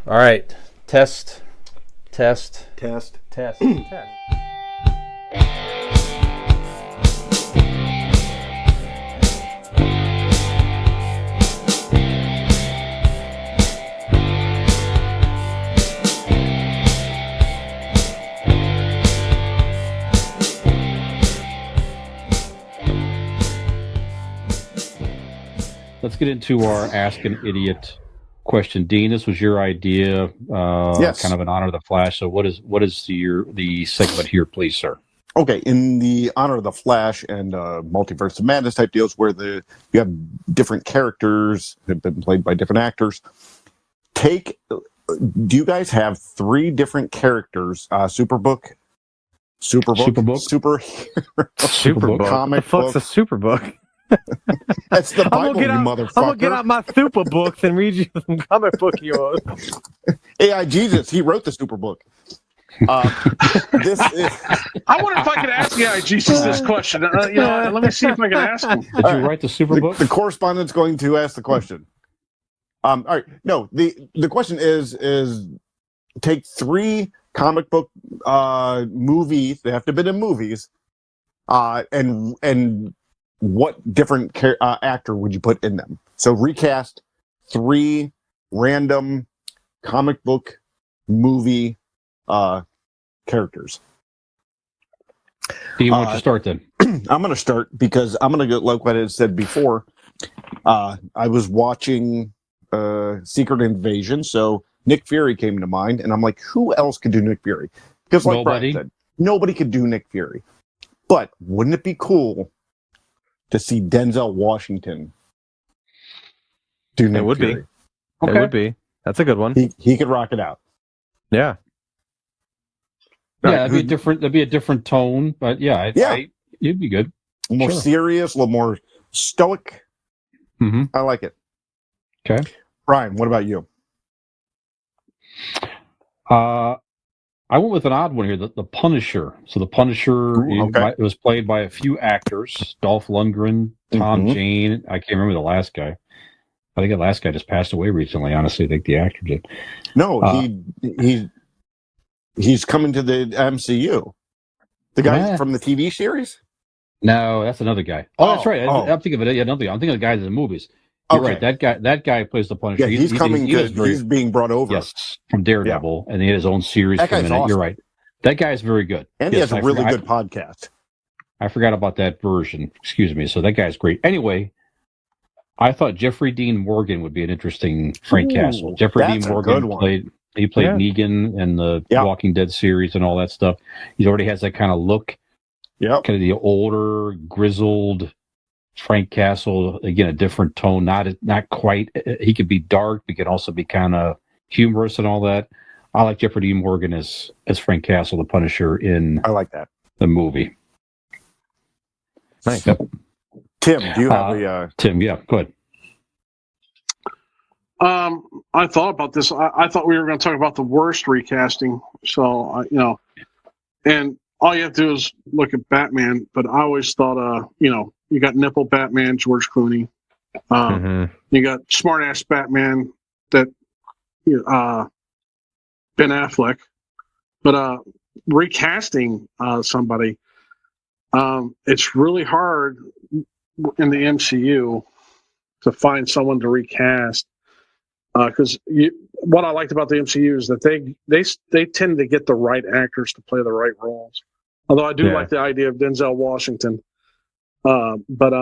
All right. Test. Test. Test. Let's get into our Ask an Idiot question. Dean, this was your idea, Yes. kind of in honor of the Flash. So what is the segment here, please, sir? Okay, in the honor of the Flash and Multiverse of Madness type deals where you have different characters that have been played by different actors, do you guys have 3 different characters, Superbook, superhero, comic What the fuck's book? a superbook? That's the Bible, you I'm motherfucker. gonna get out my super books and read you some comic book yours. AI Jesus, he wrote the Superbook. This is. I wonder if I could ask AI Jesus this question. Let me see if I can ask him. Did you write the Superbook? The correspondent's going to ask the question. All right. No, the question is take 3 comic book movies. They have to be in movies. And what different actor would you put in them? So recast 3 random comic book movie characters. Do you want to start then? I'm going to start because I'm going to go like what I said before. I was watching Secret Invasion, so Nick Fury came to mind, and I'm like, who else could do Nick Fury? Because like Nobody. Brian said, nobody could do Nick Fury. But wouldn't it be cool to see Denzel Washington do Nick It would Fury? be. It would be. That's a good one. He could rock it out. Yeah. Yeah, that'd be a different tone, but it'd be good. More serious, a little more stoic. Mm-hmm. I like it. Okay. Brian, what about you? I went with an odd one here, the Punisher. So the Punisher, it was played by a few actors: Dolph Lundgren, Tom Jane. I can't remember the last guy. I think the last guy just passed away recently. Honestly, I think the actor did. No, he's coming to the MCU. The guy from the TV series? No, that's another guy. That's right. I'm thinking of it. Yeah, another guy. I'm thinking of the guys in the movies. You're right. That guy plays the Punisher. Yeah, he's being brought over. Yes, from Daredevil, and he had his own series. That guy's awesome. You're right. That guy's very good. And he has a really good podcast. I forgot about that version. Excuse me. So that guy's great. Anyway, I thought Jeffrey Dean Morgan would be an interesting Frank Castle. Jeffrey Dean Morgan played Negan in the Walking Dead series and all that stuff. He already has that kind of look. Yeah. Kind of the older, grizzled Frank Castle. Again, a different tone. Not quite. He could be dark, but he could also be kind of humorous and all that. I like Jeffrey Dean Morgan as Frank Castle, the Punisher in the movie. Nice. Yep. Tim, do you have a... Tim, yeah, go ahead. I thought about this. I thought we were going to talk about the worst recasting. So, and all you have to do is look at Batman. But I always thought, you got nipple Batman, George Clooney. You got smart ass Batman that, Ben Affleck. But recasting somebody, it's really hard in the MCU to find someone to recast. Because what I liked about the MCU is that they tend to get the right actors to play the right roles. Although I do like the idea of Denzel Washington, but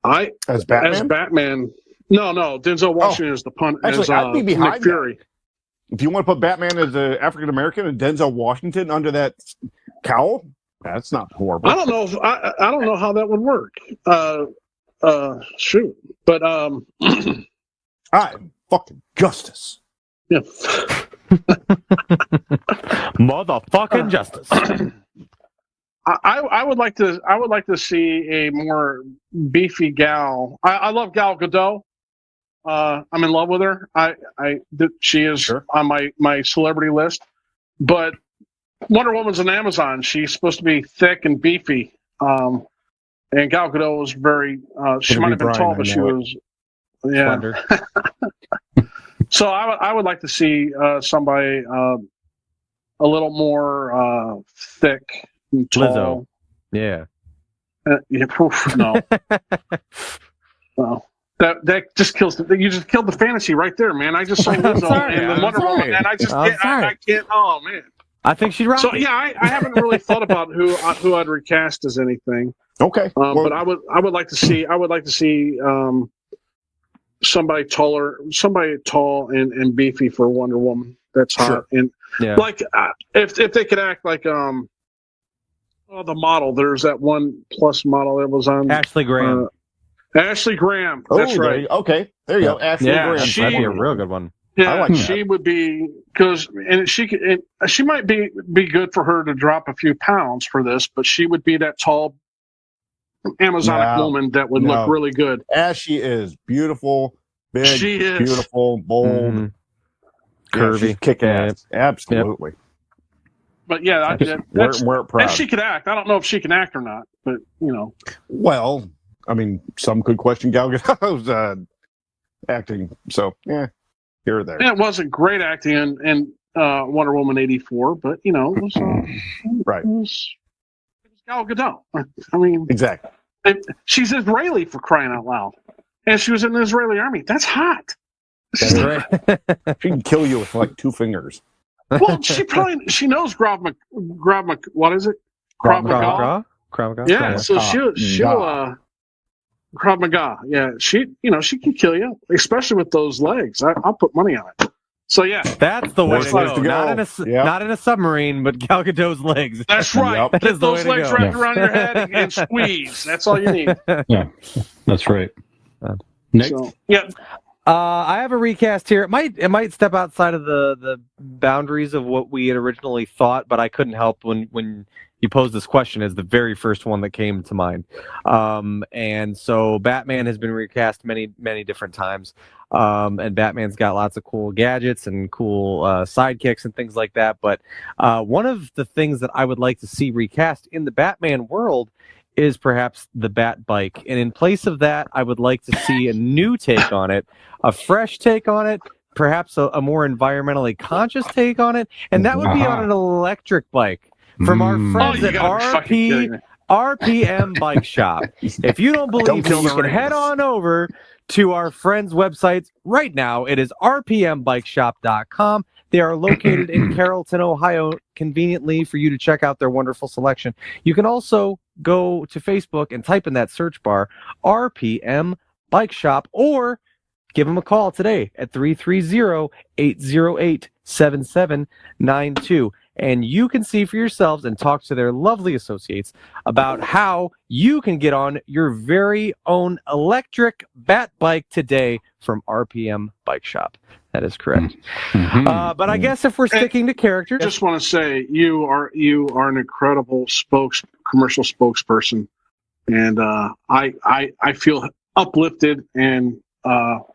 as Batman, no, Denzel Washington is the pun. Actually, I'd be behind Nick Fury. If you want to put Batman as an African American and Denzel Washington under that cowl, that's not horrible. I don't know. I don't know how that would work. Shoot, but I'm fucking justice. Yeah. Motherfucking justice. I would like to see a more beefy gal. I love Gal Gadot. I'm in love with her. She is on my celebrity list. But Wonder Woman's on Amazon. She's supposed to be thick and beefy. And Gal Gadot was very. She might have been tall, but she was. Yeah. So I would like to see somebody a little more thick and tall. Lizzo. Yeah. Yeah, no. No. That just kills. You just killed the fantasy right there, man. I just saw Lizzo and the Wonder Woman, and I just can't. I can't. Oh man. I think she'd rock. So yeah, I haven't really thought about who I'd recast as anything. Okay. But I would like to see somebody taller, somebody tall and beefy for Wonder Woman. That's hot. Sure. And like if they could act like the model. There's that one plus model that was on Ashley Graham. Ashley Graham. That's right. Okay, there you go. Ashley Graham. That'd be a real good one. Yeah, I like she would be she might be good for her to drop a few pounds for this, but she would be that tall Amazonic woman that would look really good. As she is beautiful, big, she is beautiful, bold, curvy, kick ass. Absolutely. Yep. But yeah, we're proud. And she could act. I don't know if she can act or not, but you know. Well, I mean, some could question Gal Gadot's acting. So yeah, here or there. And it wasn't great acting in Wonder Woman 84, but you know, it was right. It was Gal Gadot. I mean, exactly. She's Israeli, for crying out loud, and she was in the Israeli army. That's hot. That's right. She can kill you with like 2 fingers. Well, she knows Krav Maga. What is it? Krav Maga. Yeah, so she'll Krav Maga. Yeah, she can kill you, especially with those legs. I'll put money on it. So yeah, that's the way to go. Not in a submarine, but Gal Gadot's legs. That's right. That Get those legs wrapped around your head and squeeze. That's all you need. Yeah, that's right. Next. So, yeah. I have a recast here. It might step outside of the boundaries of what we had originally thought, but I couldn't help when you posed this question as the very first one that came to mind. And so Batman has been recast many different times, and Batman's got lots of cool gadgets and cool sidekicks and things like that. But one of the things that I would like to see recast in the Batman world is perhaps the Bat Bike. And in place of that, I would like to see a new take on it, a fresh take on it, perhaps a more environmentally conscious take on it, and that would be on an electric bike from our friends at RPM Bike Shop. If you don't believe me, you can head on over to our friends' websites right now. It is rpmbikeshop.com. They are located in Carrollton, Ohio, conveniently for you to check out their wonderful selection. You can also go to Facebook and type in that search bar, RPM Bike Shop, or give them a call today at 330-808-7792. And you can see for yourselves and talk to their lovely associates about how you can get on your very own electric Bat Bike today from RPM Bike Shop. That is correct. But I guess if we're sticking to characters, I just want to say you are an incredible commercial spokesperson, and I feel uplifted, and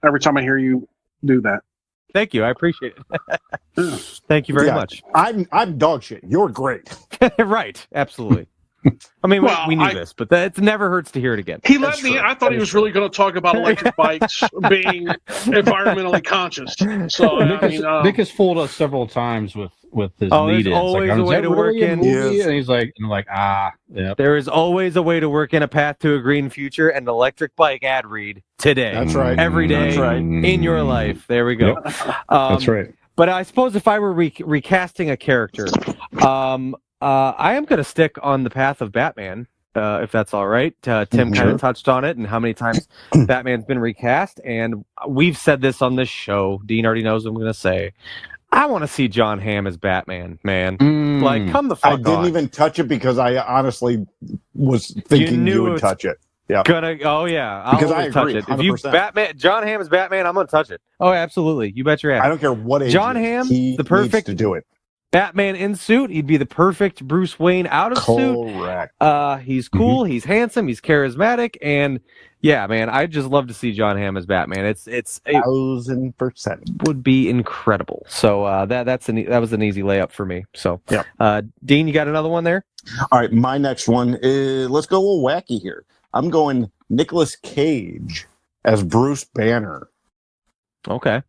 every time I hear you do that. Thank you. I appreciate it. Thank you very much. I'm dog shit. You're great. Right. Absolutely. I mean, we knew this, but it never hurts to hear it again. He let me. I thought he was really going to talk about electric bikes being environmentally conscious. So Nick has fooled us several times with his lead-ins. There's always a way to work in. Yes. And he's like, yeah. There is always a way to work in a path to a green future and an electric bike ad read today. That's right. Every day in your life. There we go. Yep. That's right. But I suppose if I were recasting a character, I am going to stick on the path of Batman, if that's all right. Tim kind of touched on it and how many times Batman's been recast. And we've said this on this show. Dean already knows what I'm going to say. I want to see John Hamm as Batman, man. Like, come the fuck on. I didn't even touch it because I honestly was thinking you would touch it. Yeah. Oh yeah, I'll because I agree, touch it. 100%. If John Hamm is Batman, I'm gonna touch it. Oh, absolutely. You bet your ass. I don't care what age. John Hamm, the perfect needs to do it. Batman in suit. He'd be the perfect Bruce Wayne out of suit. Correct. He's cool. He's handsome. He's charismatic, and yeah, man, I'd just love to see John Hamm as Batman. It 1000% would be incredible. So that was an easy layup for me. So yeah. Dean, you got another one there? All right, my next one is, let's go a little wacky here. I'm going Nicolas Cage as Bruce Banner. Okay.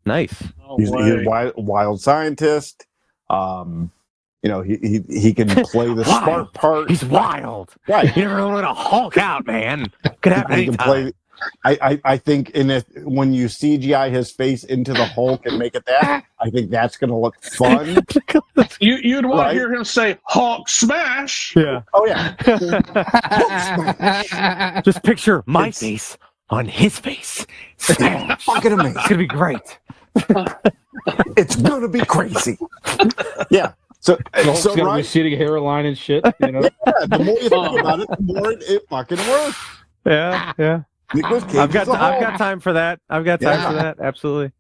Nice. No He's a way. wild scientist. He can play the smart part. He's wild. Right. You never know when to Hulk out, man. Could happen He can play. anytime. I think when you CGI his face into the Hulk and make it that, I think that's going to look fun. You'd want Right? to hear him say Hulk smash. Yeah. Oh yeah. Hulk smash. Just picture my face on his face. Smash. Fucking amazing. It's gonna be great. It's gonna be crazy. Yeah. So Hulk's got right. receding hairline and shit. You know? Yeah, the more you think about it, the more it fucking works. Yeah. Nicolas Cage I've got is a Hulk. time for that. I've got time for that. Absolutely.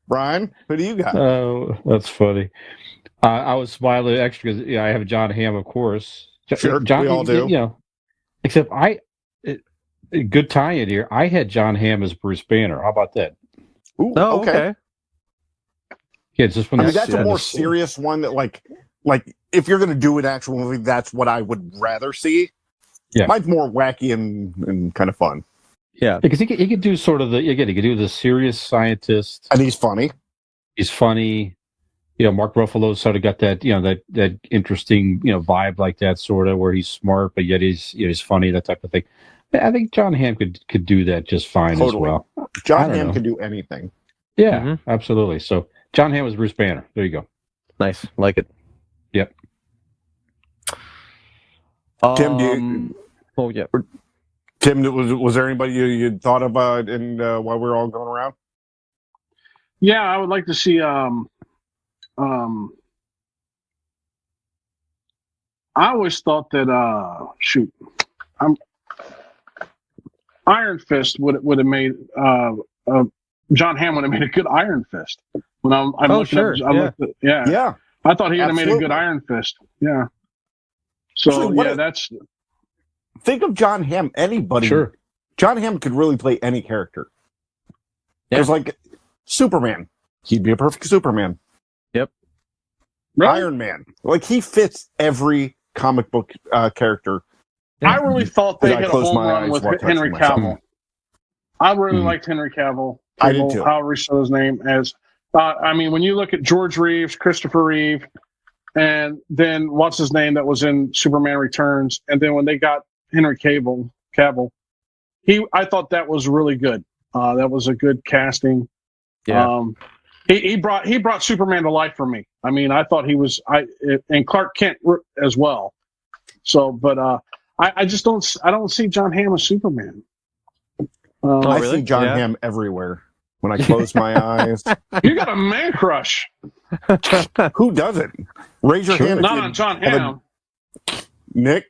Brian, who do you got? Oh, that's funny. I was smiling extra because I have John Hamm, of course. Sure, John, we all do. You know, except good tie-in here. I had John Hamm as Bruce Banner. How about that? Ooh, Oh, okay. Yeah, it's just when that's a more serious one that like if you're gonna do an actual movie, that's what I would rather see. Yeah. Mine's more wacky and kind of fun. Yeah. Because he could do sort of he could do the serious scientist. And he's funny. He's funny. You know, Mark Ruffalo's sort of got that, that interesting, vibe like that sort of where he's smart, but yet he's funny, that type of thing. I think John Hamm could do that just fine as well. John Hamm can do anything. Yeah, absolutely. So John Hamm was Bruce Banner. There you go. Nice. Like it. Yep. Tim, oh yeah. Tim, was there anybody you thought about while we were all going around? Yeah, I would like to see. I always thought that Iron Fist would have made John Hamm would have made a good Iron Fist. When I looked Yeah. I thought he would have made a good Iron Fist. Yeah. So that's. Think of John Hamm. Anybody. Sure. John Hamm could really play any character. Because like Superman, he'd be a perfect Superman. Yep. Really? Iron Man, like he fits every comic book character. I really thought they hit a home run with Henry Cavill. I really liked Henry Cavill. I did too. However, he said his name as. When you look at George Reeves, Christopher Reeve, and then what's his name that was in Superman Returns, and then when they got Henry Cavill, I thought that was really good. That was a good casting. Yeah. He brought Superman to life for me. I mean, I thought he was and Clark Kent as well. So, but I just don't see John Hamm as Superman. I see John Hamm everywhere. When I close my eyes, you got a man crush. Who doesn't? Raise your hand. Not on John Hamm. Nick,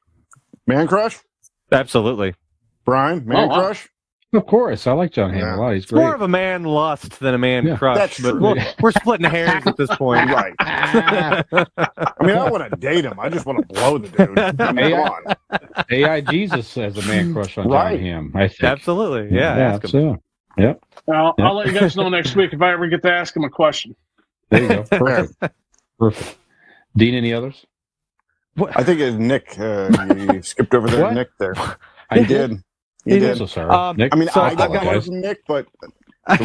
man crush. Absolutely. Brian, man crush. Of course, I like John Hamm a lot. He's it's great. more of a man lust than a man crush. That's but true. we're splitting hairs at this point. Right. I mean, I want to date him. I just want to blow the dude. I mean, come on. AI Jesus has a man crush on John Hamm, I think. Absolutely. Yeah. Ask him. So, yep. I'll let you guys know next week if I ever get to ask him a question. There you go. Perfect. Dean, any others? I think it's Nick. You skipped over there, Nick. There, I did. You did. I'm so sorry. Nick, I mean, I got one apologize. from Nick, but I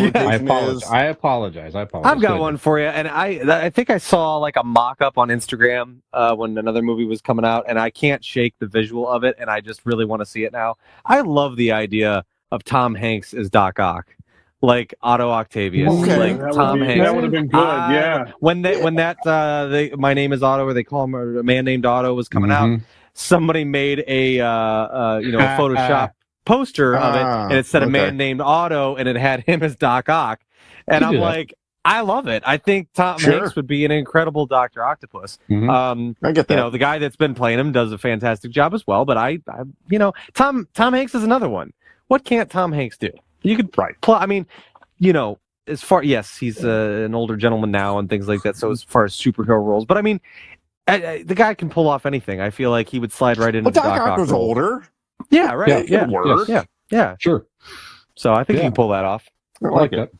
apologize. I've got one for you, and I think I saw like a mock-up on Instagram when another movie was coming out, and I can't shake the visual of it, and I just really want to see it now. I love the idea of Tom Hanks as Doc Ock, like Otto Octavius, like Tom Hanks. That would have been good. Yeah. When that My Name Is Otto, or they call him A Man Named Otto, was coming out, somebody made a Photoshop poster of it, and it said A Man Named Otto, and it had him as Doc Ock, and I'm like, I love it. I think Tom Hanks would be an incredible Dr. Octopus. I get that. The guy that's been playing him does a fantastic job as well, but I Tom Hanks is another one. What can't Tom Hanks do? You could I mean, as far he's an older gentleman now and things like that. So as far as superhero roles, but I mean, the guy can pull off anything. I feel like he would slide right into Doc Ock was older. Yeah, right. Yeah. Sure. So I think you can pull that off. I like it.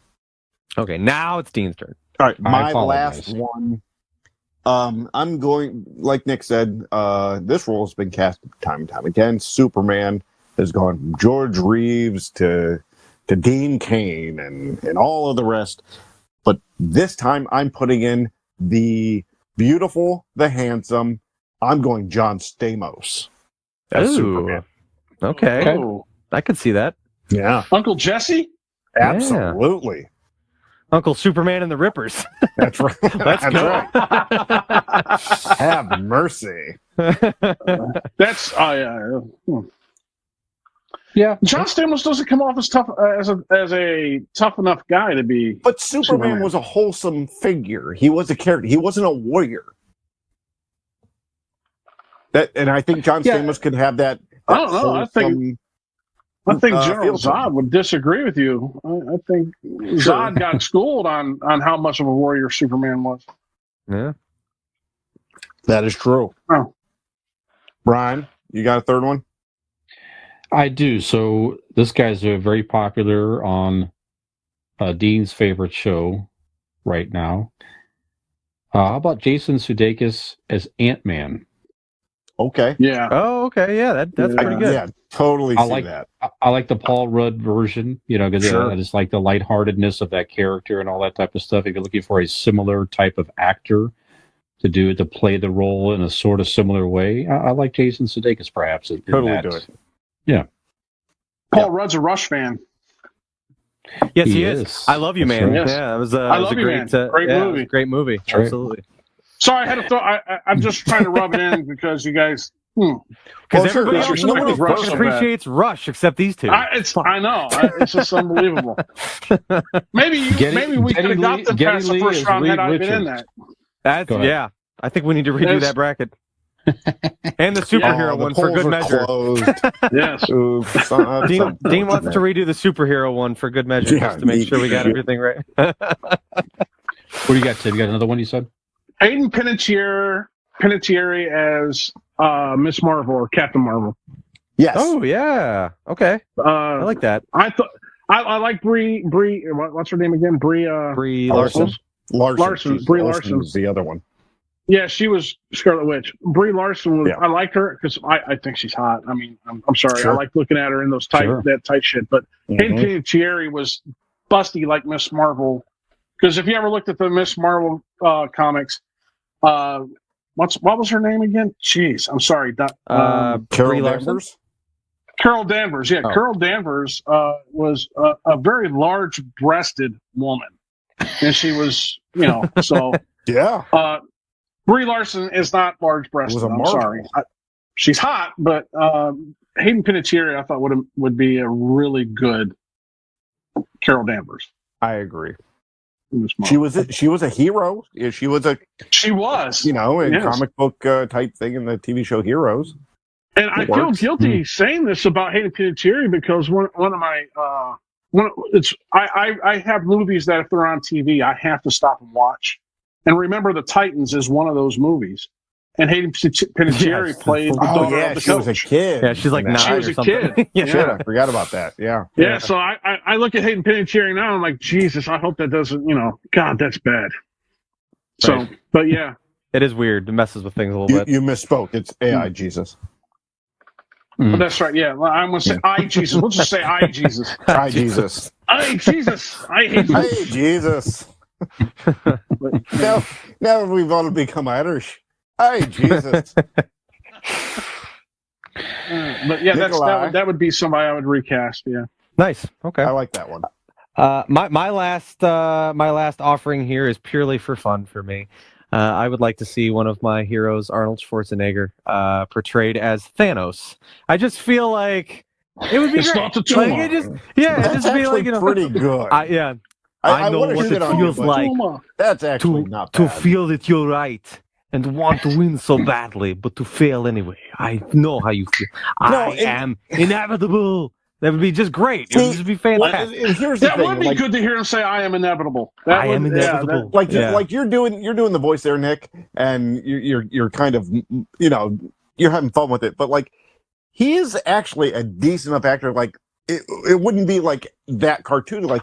Okay, now it's Dean's turn. All right, my last one. I'm going, like Nick said, this role has been cast time and time again. Superman has gone from George Reeves to to Dean Cain and all of the rest. But this time I'm putting in the beautiful, the handsome. I'm going John Stamos as Superman. Okay. Oh. I could see that. Yeah. Uncle Jesse? Absolutely. Uncle Superman and the Rippers. That's right. Let's go. Right. Have mercy. That's yeah. John Stamos doesn't come off as tough as a tough enough guy to be. But Superman was a wholesome figure. He was a character. He wasn't a warrior. And I think John Stamos could have that. I don't know. I think General Zod would disagree with you. I think Zod got schooled on how much of a warrior Superman was. Yeah, that is true. Oh. Brian, you got a third one? I do. So this guy's very popular on Dean's favorite show right now. How about Jason Sudeikis as Ant-Man? Okay. Yeah. Oh, okay. Yeah, that's pretty good. Yeah, totally see that. I like the Paul Rudd version, because I just like the lightheartedness of that character and all that type of stuff. If you're looking for a similar type of actor to play the role in a sort of similar way, I like Jason Sudeikis perhaps. Totally do it. Yeah. Paul Rudd's a Rush fan. Yes, he is. I Love You, Man. Right. Yeah, it was I Love a You, great, Man. Great movie. It was a great movie. Right. Absolutely. Sorry, I had to throw. I'm just trying to rub it in because you guys. Because everybody else Rush appreciates Rush except these two. I know. It's just unbelievable. Maybe we could have got them past the first round had I been in that. Yeah. I think we need to redo that bracket. And the superhero one for good measure. Yes. Dean wants to redo the superhero one for good measure, just to make sure we got everything right. What do you got, Tim? You got another one you said? Hayden Panettiere as Miss Marvel or Captain Marvel. Yes. Oh yeah. Okay. I like that. I thought I like Brie. What's her name again? Brie Larson. Brie Larson was the other one. Yeah, she was Scarlet Witch. Brie Larson was. Yeah. I like her because I think she's hot. I mean, I'm sorry. Sure. I like looking at her in those that tight shit. But Hayden Panettiere was busty like Miss Marvel. Because if you ever looked at the Miss Marvel comics, what was her name again? Jeez, I'm sorry. Carol Danvers. Carol Danvers, yeah. Oh. Carol Danvers was a very large-breasted woman, and she was, so yeah. Brie Larson is not large-breasted. I'm sorry. She's hot, but Hayden Panettiere I thought would be a really good Carol Danvers. I agree. She was a hero. She was comic book type thing in the TV show Heroes. And I feel guilty saying this about Hayden Panettiere because one of my I have movies that if they're on TV I have to stop and watch. And Remember the Titans is one of those movies. And Hayden Panettiere played the daughter of the she coach. was a kid. Yeah, she's like 9 she was or a something. kid. Yeah, I forgot about that. Yeah. Yeah, so I look at Hayden Panettiere now and I'm like, Jesus, I hope that doesn't, God, that's bad. So, right. But yeah. It is weird. It messes with things a little bit. You misspoke. It's AI Jesus. But that's right, yeah. I'm going to say I Jesus. We'll just say I Jesus. I Jesus. I Jesus. I hate Hey Jesus. now we've all become Irish. Hey, Jesus. But yeah, that would be somebody I would recast. Yeah. Nice. Okay. I like that one. My last offering here is purely for fun for me. I would like to see one of my heroes, Arnold Schwarzenegger, portrayed as Thanos. I just feel like it would be great. Not the tumor. Like, it just be like pretty good. I know what it feels like. That's actually not bad. To feel that you're right and want to win so badly, but to fail anyway. I know how you feel. I am inevitable. That would be just great. It would just be fantastic. That would be good to hear him say, "I am inevitable." I am inevitable. Like you're doing the voice there, Nick, and you're kind of you're having fun with it. But like, he is actually a decent enough actor. Like, it wouldn't be like that cartoony. Like,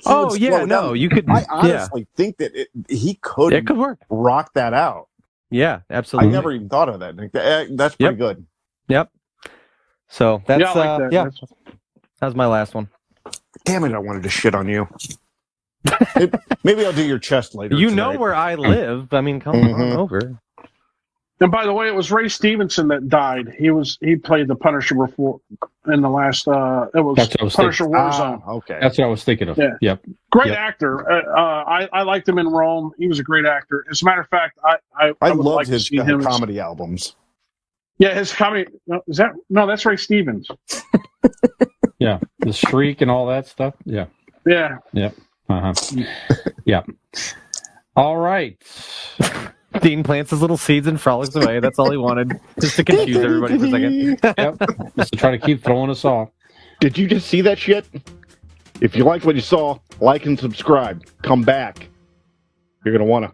you could. I honestly think that he could. It could work. Rock that out. Yeah, absolutely. I never even thought of that, Nick. That's pretty good. Yep. So that's that. That's my last one. Damn it! I wanted to shit on you. Maybe I'll do your chest later. You tonight. know where I live. I mean, come on over. And by the way, it was Ray Stevenson that died. He played the Punisher before in the last. It was Punisher Warzone. Okay, that's what I was thinking of. Yeah. Yep. Great actor. I liked him in Rome. He was a great actor. As a matter of fact, I would love like his to see him comedy albums. Yeah, his comedy. That's Ray Stevens. Yeah, the Shriek and all that stuff. Yeah. Yeah. Yep. Yeah. All right. Dean plants his little seeds and frolics away. That's all he wanted, just to confuse everybody for a second. Yep. Just to try to keep throwing us off. Did you just see that shit? If you liked what you saw, like and subscribe. Come back. You're going to want to.